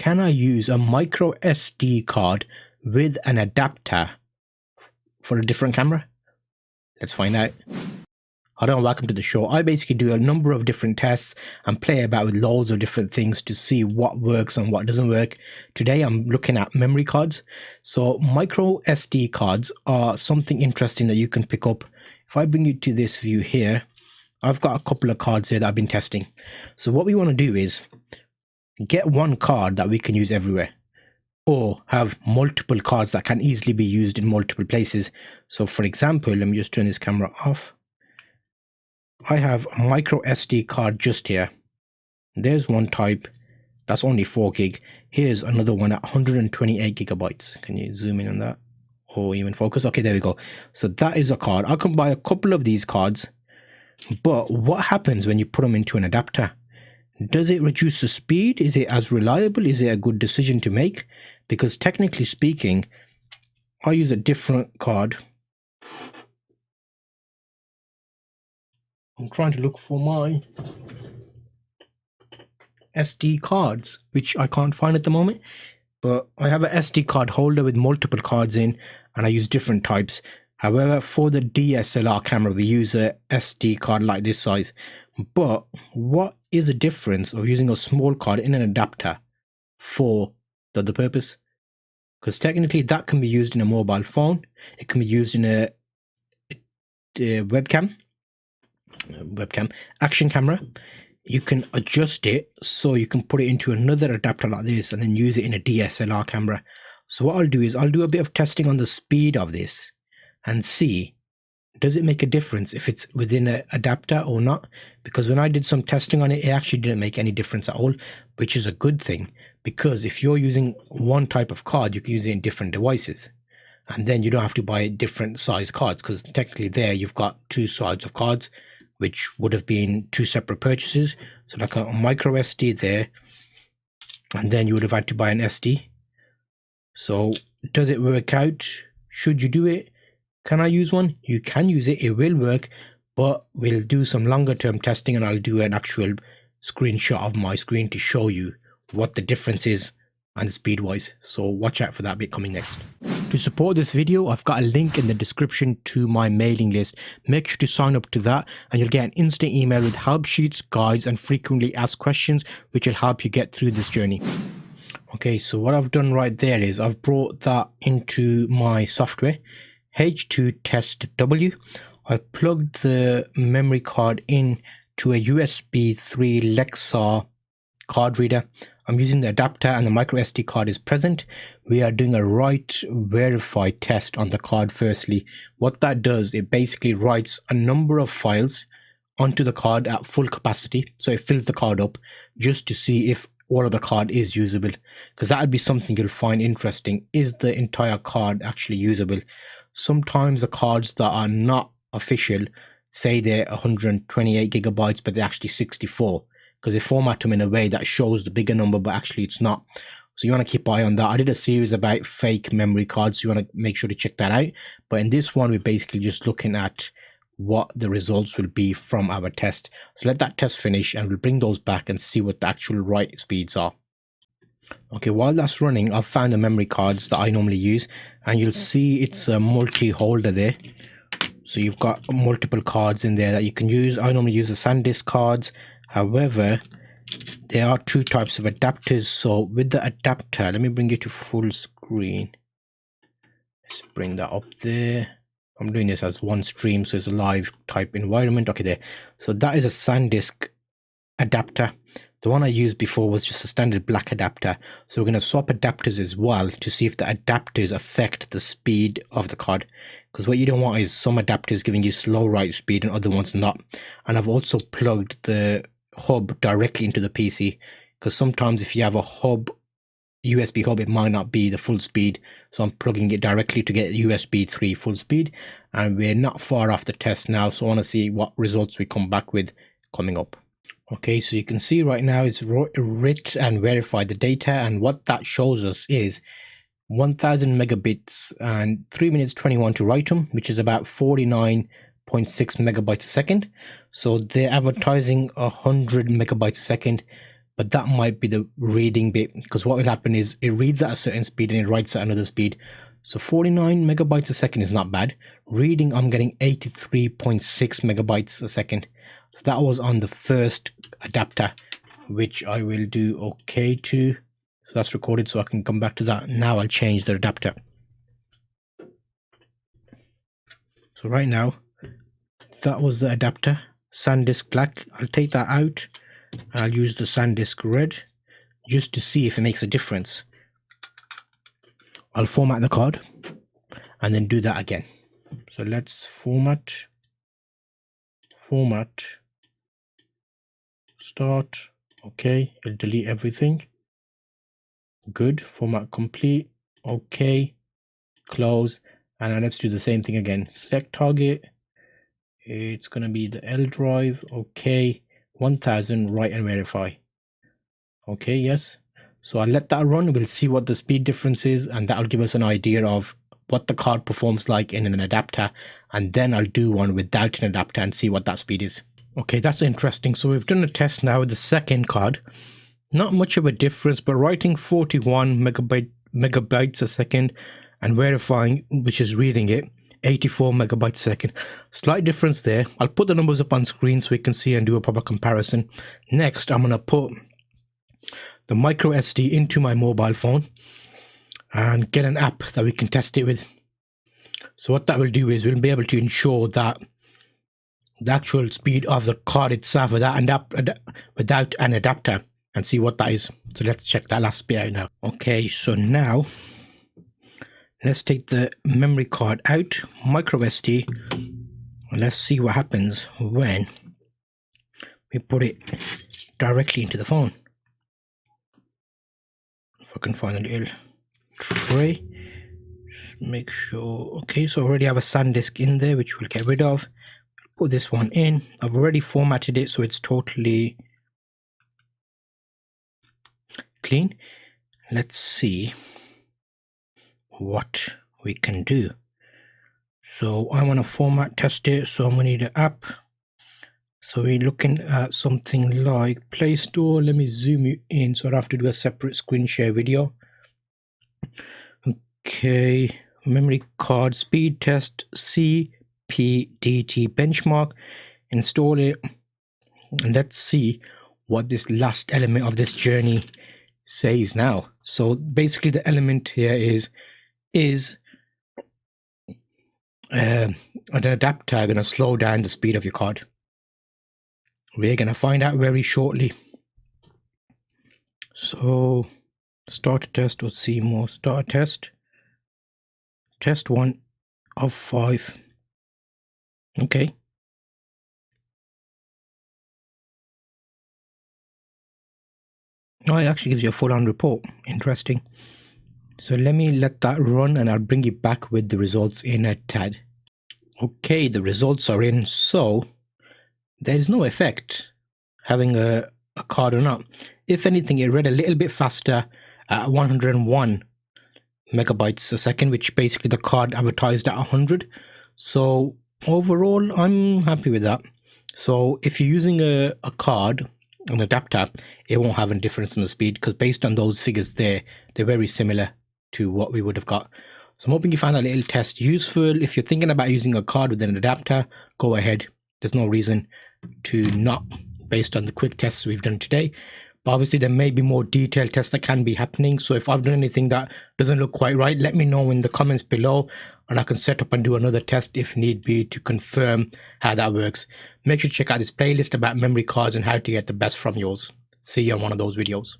can I use a micro SD card with an adapter for a different camera? Let's find out. Hello and welcome to the show. I basically do a number of different tests and play about with loads of different things to see what works and what doesn't work. Today I'm looking at memory cards. So micro SD cards are something interesting that you can pick up. If I bring you to this view here, I've got a couple of cards here that I've been testing. So what we want to do is get one card that we can use everywhere, or have multiple cards that can easily be used in multiple places. So for example, let me just turn this camera off. I have a micro SD card just here. There's one type that's only 4 gig. Here's another one at 128 gigabytes. Can you zoom in on that or even focus? Okay, there we go. So that is a card. I can buy a couple of these cards, but what happens when you put them into an adapter? Does it reduce the speed? Is it as reliable? Is it a good decision to make? Because technically speaking, I use a different card. I'm trying to look for my SD cards, which I can't find at the moment. But I have an SD card holder with multiple cards in, and I use different types. However, for the DSLR camera, we use a SD card like this size. But what is the difference of using a small card in an adapter for the other purpose? Because technically that can be used in a mobile phone. It can be used in a webcam, action camera. You can adjust it so you can put it into another adapter like this and then use it in a DSLR camera. So what I'll do is I'll do a bit of testing on the speed of this and see, does it make a difference if it's within an adapter or not? Because when I did some testing on it, it actually didn't make any difference at all, which is a good thing. Because if you're using one type of card, you can use it in different devices. And then you don't have to buy different size cards, because technically there you've got two sides of cards, which would have been two separate purchases. So like a micro SD there, and then you would have had to buy an SD. So does it work out? Should you do it? Can I use one? You can use it. It will work, but we'll do some longer term testing, and I'll do an actual screenshot of my screen to show you what the difference is and speed wise. So watch out for that bit coming next. To support this video, I've got a link in the description to my mailing list. Make sure to sign up to that and you'll get an instant email with help sheets, guides and frequently asked questions, which will help you get through this journey. Okay, so what I've done right there is I've brought that into my software, H2 Test W. I plugged the memory card in to a USB 3 Lexar card reader. I'm using the adapter and the micro SD card is present. We are doing a write verify test on the card firstly. What that does, it basically writes a number of files onto the card at full capacity. So it fills the card up just to see if all of the card is usable. Because that would be something you'll find interesting. Is the entire card actually usable? Sometimes the cards that are not official say they're 128 gigabytes, but they're actually 64. Because they format them in a way that shows the bigger number, but actually it's not. So you want to keep an eye on that. I did a series about fake memory cards, so you want to make sure to check that out. But in this one, we're basically just looking at what the results will be from our test. So let that test finish and we'll bring those back and see what the actual write speeds are. Okay, while that's running, I've found the memory cards that I normally use, and you'll see it's a multi-holder there. So you've got multiple cards in there that you can use. I normally use the SanDisk cards. However, there are two types of adapters. So with the adapter, let me bring you to full screen. Let's bring that up there. I'm doing this as one stream, so it's a live type environment. Okay, there. So that is a SanDisk adapter. The one I used before was just a standard black adapter. So we're going to swap adapters as well to see if the adapters affect the speed of the card. Because what you don't want is some adapters giving you slow write speed and other ones not. And I've also plugged the hub directly into the PC, because sometimes if you have a hub, USB hub, it might not be the full speed. So I'm plugging it directly to get USB 3 full speed, and we're not far off the test now, so I want to see what results we come back with coming up. Okay, so you can see right now it's writ and verified the data, and what that shows us is 1000 megabits and 3 minutes 21 to write them, which is about 49.6 megabytes a second. So they're advertising 100 megabytes a second, but that might be the reading bit, because what will happen is it reads at a certain speed and it writes at another speed. So 49 megabytes a second is not bad. Reading, I'm getting 83.6 megabytes a second. So that was on the first adapter, which I will do OK to. So that's recorded, so I can come back to that. Now I'll change the adapter. So right now, that was the adapter, SanDisk Black. I'll take that out. I'll use the SanDisk Red just to see if it makes a difference. I'll format the card and then do that again. So let's format, start. Okay, it'll delete everything. Good, format complete. Okay, close. And then let's do the same thing again. Select target. It's going to be the L drive. Okay, 1000, write and verify. Okay, yes. So I'll let that run. We'll see what the speed difference is, and that'll give us an idea of what the card performs like in an adapter. And then I'll do one without an adapter and see what that speed is. Okay, that's interesting. So we've done a test now with the second card. Not much of a difference, but writing 41 megabytes a second and verifying, which is reading it, 84 megabytes a second. Slight difference there. I'll put the numbers up on screen so we can see and do a proper comparison. Next, I'm going to put the micro SD into my mobile phone and get an app that we can test it with. So what that will do is we'll be able to ensure that the actual speed of the card itself without an adapter, and see what that is. So let's check that last bit out now. Okay, so now let's take the memory card out, micro SD, and let's see what happens when we put it directly into the phone. If I can find a little tray, just make sure. Okay, so I already have a SanDisk in there, which we'll get rid of. Put this one in. I've already formatted it so it's totally clean. Let's see what we can do. So I want to format test it, so I'm going to need an app. So we're looking at something like Play Store. Let me zoom you in so I have to do a separate screen share video. Okay, memory card speed test, CPDT benchmark, install it, and let's see what this last element of this journey says now. So basically the element here is an adapter going to slow down the speed of your card. We're going to find out very shortly. So start a test, or see more. Start a test. Test 1 of 5. Okay. Oh, it actually gives you a full-on report. Interesting. So let me let that run and I'll bring you back with the results in a tad. Okay, the results are in. So there is no effect having a card or not. If anything, it read a little bit faster at 101 megabytes a second, which basically the card advertised at 100. So overall, I'm happy with that. So if you're using a card, an adapter, it won't have a difference in the speed, because based on those figures there, they're very similar to what we would have got. So I'm hoping you found that little test useful. If you're thinking about using a card with an adapter, go ahead. There's no reason to not, based on the quick tests we've done today. But obviously there may be more detailed tests that can be happening. So if I've done anything that doesn't look quite right, let me know in the comments below, and I can set up and do another test if need be to confirm how that works. Make sure to check out this playlist about memory cards and how to get the best from yours. See you on one of those videos.